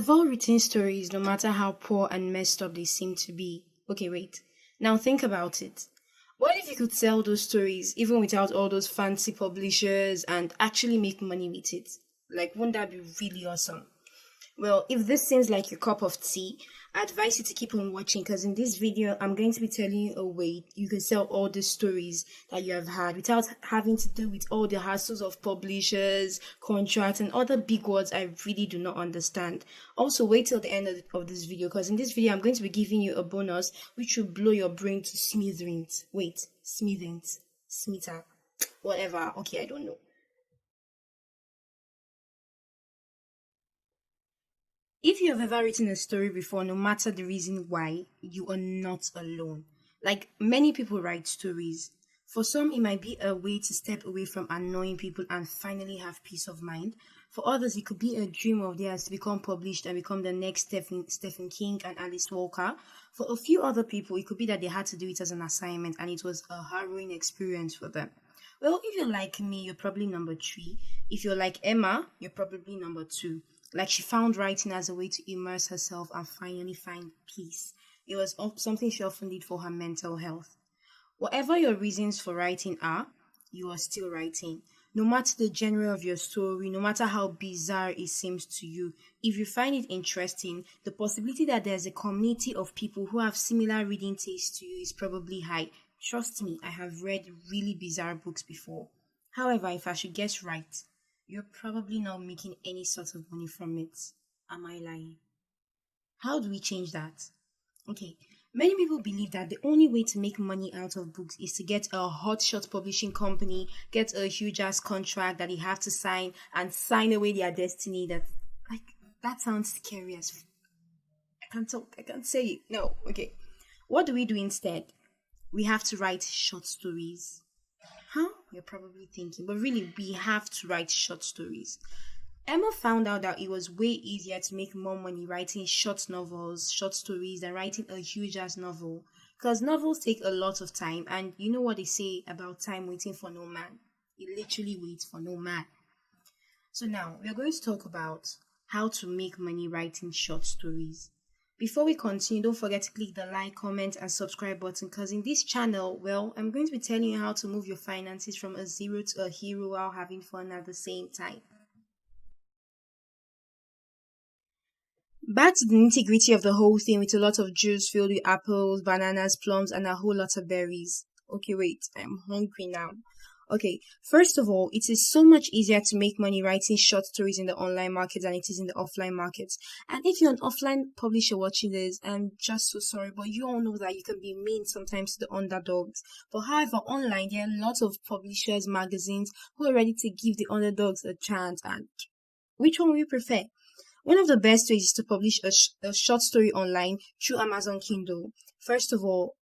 We've all written stories, no matter how poor and messed up they seem to be. Okay, wait. Now think about it. What if you could sell those stories even without all those fancy publishers and actually make money with it? Like, wouldn't that be really awesome? Well, if this seems like your cup of tea, I advise you to keep on watching because in this video, I'm going to be telling you a way you can sell all the stories that you have had without having to deal with all the hassles of publishers, contracts, and other big words I really do not understand. Also, wait till the end of this video because in this video, I'm going to be giving you a bonus which will blow your brain to smithereens. Wait, smithereens, smitter, whatever. Okay, I don't know. If you have ever written a story before, no matter the reason why, you are not alone. Like many people write stories. For some, it might be a way to step away from annoying people and finally have peace of mind. For others, it could be a dream of theirs to become published and become the next Stephen King and Alice Walker. For a few other people, it could be that they had to do it as an assignment and it was a harrowing experience for them. Well, if you're like me, you're probably number three. If you're like Emma, you're probably number two. Like she found writing as a way to immerse herself and finally find peace. It was something she often did for her mental health. Whatever your reasons for writing are, you are still writing. No matter the genre of your story, no matter how bizarre it seems to you, if you find it interesting, the possibility that there's a community of people who have similar reading tastes to you is probably high. Trust me, I have read really bizarre books before. However, if I should guess right, you're probably not making any sort of money from it. Am I lying? How do we change that? Okay, many people believe that the only way to make money out of books is to get a hotshot publishing company, get a huge ass contract that they have to sign and sign away their destiny. That sounds scary as I can't talk, I can't say it. No, okay. What do we do instead? We have to write short stories. Huh? You're probably thinking, but really, we have to write short stories. Emma found out that it was way easier to make more money writing short novels, short stories, than writing a huge ass novel. Because novels take a lot of time, and you know what they say about time waiting for no man? It literally waits for no man. So now, we are going to talk about how to make money writing short stories. Before we continue, don't forget to click the like, comment, and subscribe button because in this channel, well, I'm going to be telling you how to move your finances from a zero to a hero while having fun at the same time. Back to the nitty gritty of the whole thing with a lot of juice filled with apples, bananas, plums, and a whole lot of berries. Okay, wait, I'm hungry now. Okay, first of all, it is so much easier to make money writing short stories in the online market than it is in the offline market. And if you're an offline publisher watching this, I'm just so sorry, but you all know that you can be mean sometimes to the underdogs. But however, online, there are lots of publishers, magazines who are ready to give the underdogs a chance. And which one will you prefer? One of the best ways is to publish a short story online through Amazon Kindle. First of all,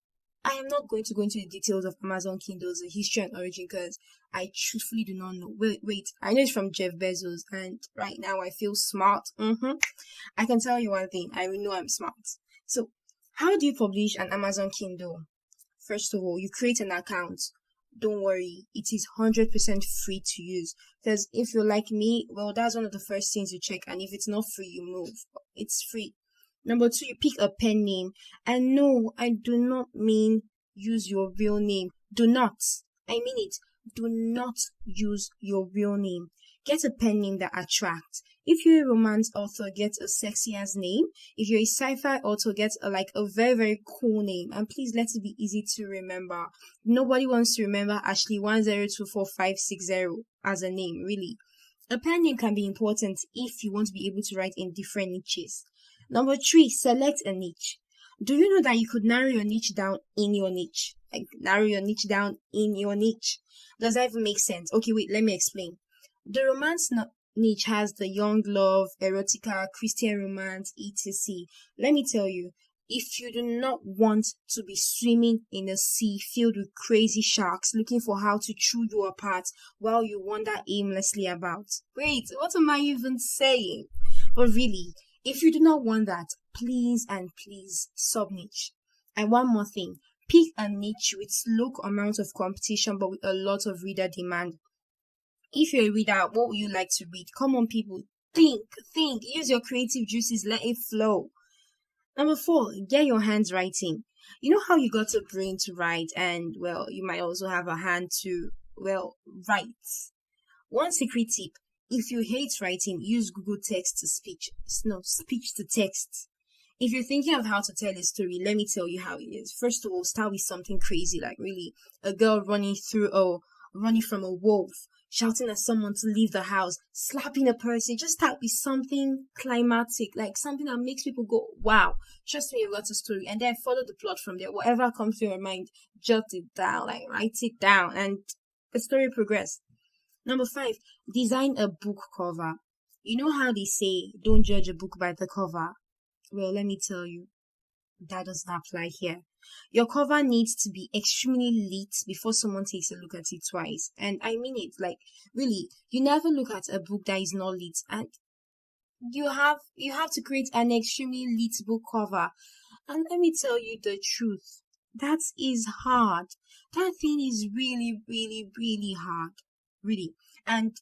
I am not going to go into the details of Amazon Kindle's history and origin because I truthfully do not know. Wait, I know it's from Jeff Bezos, and right now I feel smart. I can tell you one thing, I know I'm smart. So, how do you publish an Amazon Kindle? First of all, you create an account. Don't worry, it is 100% free to use. Because if you're like me, well, that's one of the first things you check, and if it's not free, you move. It's free. Number two, you pick a pen name. And no, I do not mean use your real name. Do not. I mean it. Do not use your real name. Get a pen name that attracts. If you're a romance author, get a sexy ass name. If you're a sci-fi author, get a very, very cool name. And please let it be easy to remember. Nobody wants to remember Ashley 10245560 as a name, really. A pen name can be important if you want to be able to write in different niches. Number three, select a niche. Do you know that you could narrow your niche down in your niche? Like, narrow your niche down in your niche. Does that even make sense? Okay, wait, let me explain. The romance niche has the young love, erotica, Christian romance, etc. Let me tell you, if you do not want to be swimming in a sea filled with crazy sharks looking for how to chew you apart while you wander aimlessly about. Wait, what am I even saying? But really, if you do not want that, please and please sub-niche. And one more thing, pick a niche with low amount of competition but with a lot of reader demand. If you're a reader, what would you like to read? Come on, people. think, use your creative juices, let it flow. Number 4, get your hands writing. You know how you got a brain to write, and well, you might also have a hand to, well, write. One secret tip: if you hate writing, use Google Text to speech. No, speech to text. If you're thinking of how to tell a story, let me tell you how it is. First of all, start with something crazy, like really a girl running from a wolf, shouting at someone to leave the house, slapping a person. Just start with something climatic, like something that makes people go, wow, trust me, you've got a story. And then follow the plot from there. Whatever comes to your mind, jot it down, like write it down, and the story progress. Number 5, design a book cover. You know how they say, don't judge a book by the cover? Well, let me tell you, that doesn't apply here. Your cover needs to be extremely lit before someone takes a look at it twice. And I mean it, like, really, you never look at a book that is not lit. And you have to create an extremely lit book cover. And let me tell you the truth, that is hard. That thing is really, really, really hard. Really. And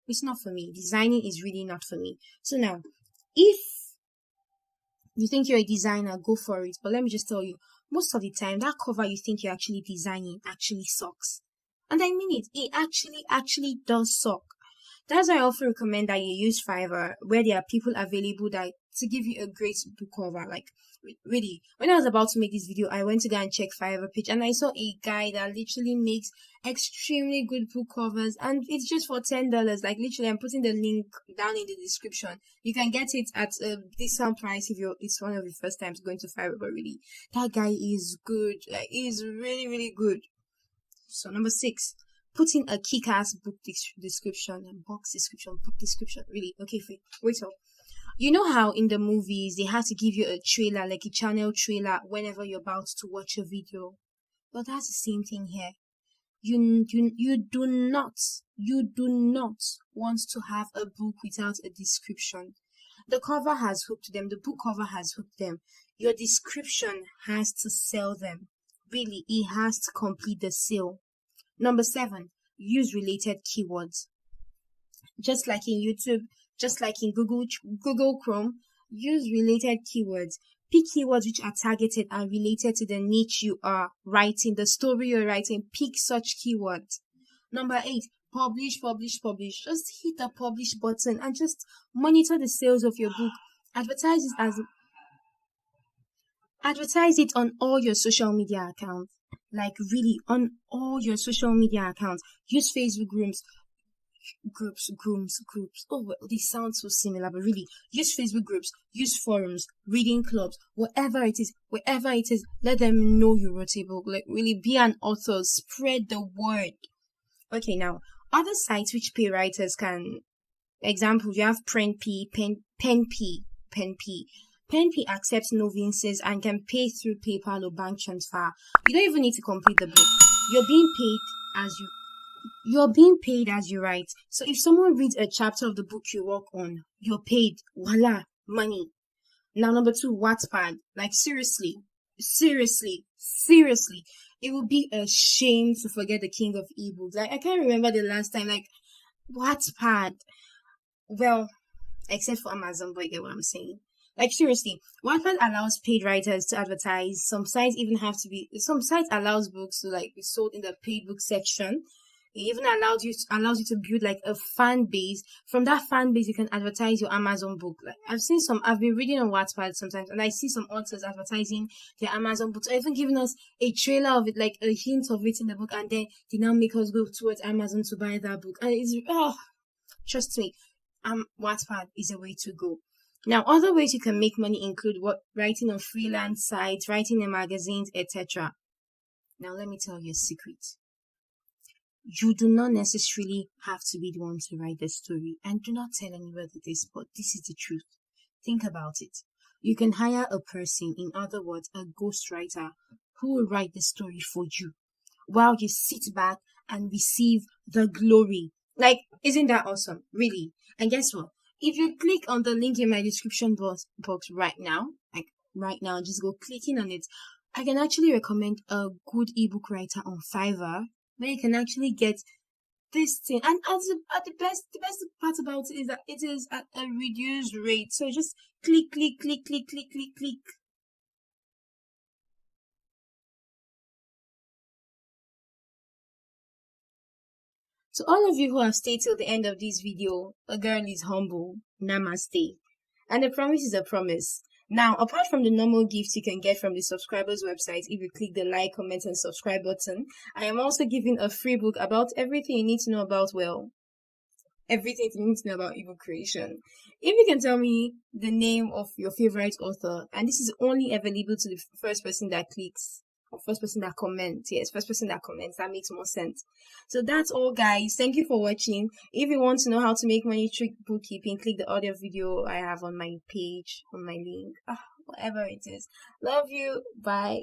it's not for me. Designing is really not for me. So now, if you think you're a designer, go for it. But let me just tell you, most of the time, that cover you think you're actually designing actually sucks. And I mean it. It actually does suck. That's why I often recommend that you use Fiverr, where there are people available that to give you a great book cover. Like, really, when I was about to make this video, I went to go and check Fiverr page, and I saw a guy that literally makes extremely good book covers, and it's just for $10. Like, literally, I'm putting the link down in the description. You can get it at a discount price if it's one of your first times going to Fiverr. But really, that guy is good. Like, he's really, really good. So number 6, put in a kick-ass book description, box description, book description. Really, okay, wait up. You know how in the movies they have to give you a trailer, like a channel trailer, whenever you're about to watch a video? Well, that's the same thing here. You do not want to have a book without a description. The cover has hooked them. The book cover has hooked them. Your description has to sell them. Really, it has to complete the sale. Number 7, use related keywords. Just like in YouTube, just like in Google Chrome, use related keywords. Pick keywords which are targeted and related to the niche you are writing, the story you're writing. Pick such keywords. Number 8, publish. Just hit the publish button and just monitor the sales of your book. Advertise it on all your social media accounts. Like, really, on all your social media accounts. Use Facebook groups. Oh, well, they sound so similar, but really, use Facebook groups, use forums, reading clubs, wherever it is, let them know you wrote a book. Like, really, be an author, spread the word. Okay, now, other sites which pay writers can, example, you have PenP. PenP accepts novices and can pay through PayPal or bank transfer. You don't even need to complete the book. You're being paid as you write. So if someone reads a chapter of the book you work on, you're paid. Voila, money. Now, number 2, Wattpad. Like, seriously, it would be a shame to forget the king of ebooks. Like, I can't remember the last time, like, Wattpad. Well, except for Amazon, but you get what I'm saying. Like, seriously, Wattpad allows paid writers to advertise. Some sites allows books to, like, be sold in the paid book section. It even allows you to build like a fan base. From that fan base, you can advertise your Amazon book. Like, I've been reading on Wattpad sometimes, and I see some authors advertising their Amazon books, or even giving us a trailer of it, like a hint of it in the book, and then they now make us go towards Amazon to buy that book. And it's trust me, Wattpad is a way to go. Now, other ways you can make money include writing on freelance sites, writing in magazines, etc. Now, let me tell you a secret. You do not necessarily have to be the one to write the story, and do not tell anybody this, but this is the truth. Think about it. You can hire a person, in other words, a ghostwriter, who will write the story for you, while you sit back and receive the glory. Like, isn't that awesome? Really? And guess what? If you click on the link in my description box right now, just go clicking on it, I can actually recommend a good ebook writer on Fiverr, where you can actually get this thing. And at the best part about it is that it is at a reduced rate. So just click, click, click, click, click, click, click. To all of you who have stayed till the end of this video, a girl is humble. Namaste. And a promise is a promise. Now, apart from the normal gifts you can get from the subscribers website if you click the like, comment, and subscribe button, I am also giving a free book about everything you need to know about, well, everything you need to know about Igbo creation. If you can tell me the name of your favorite author, and this is only available to the first person that clicks, or first person that comments. Yes, first person that comments. That makes more sense. So that's all, guys. Thank you for watching. If you want to know how to make money through bookkeeping, click the audio video I have on my page, on my link, whatever it is. Love you. Bye.